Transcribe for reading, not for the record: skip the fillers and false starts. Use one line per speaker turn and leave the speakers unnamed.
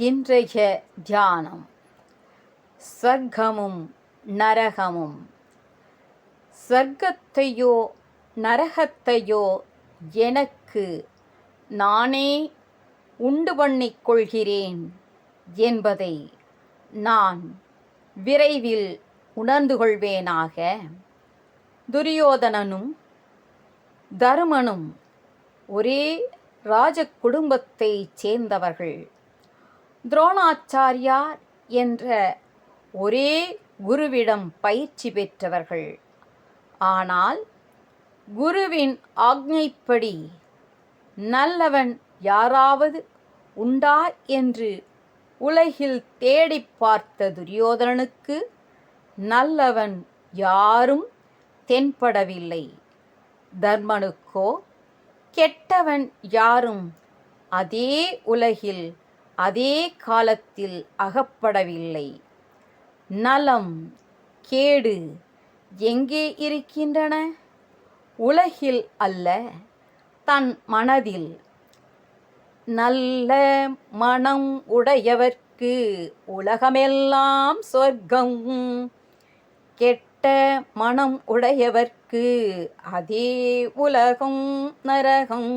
இன்றைய தியானம் ஸ்வர்க்கமும் நரகமும். ஸ்வர்க்கத்தையோ நரகத்தையோ எனக்கு நானே உண்டு பண்ணிக் கொள்கிறேன் என்பதை நான் விரைவில் உணர்ந்து கொள்வேனாக. துரியோதனனும் தருமனும் ஒரே ராஜ குடும்பத்தைச் சேர்ந்தவர்கள். துரோணாச்சாரியார் என்ற ஒரே குருவிடம் பயிற்சி பெற்றவர்கள். ஆனால் குருவின் ஆக்ஞைப்படி நல்லவன் யாராவது உண்டா என்று உலகில் தேடி பார்த்த துரியோதனனுக்கு நல்லவன் யாரும் தென்படவில்லை. தர்மனுக்கோ கெட்டவன் யாரும் அதே உலகில் அதே காலத்தில் அகப்படவில்லை. நலம் கேடு எங்கே இருக்கின்றன? உலகில் அல்ல, தன் மனதில். நல்ல மனம் உடையவர்க்கு உலகமெல்லாம் சொர்க்கம், கெட்ட மனம் உடையவர்க்கு அதே உலகம் நரகம்.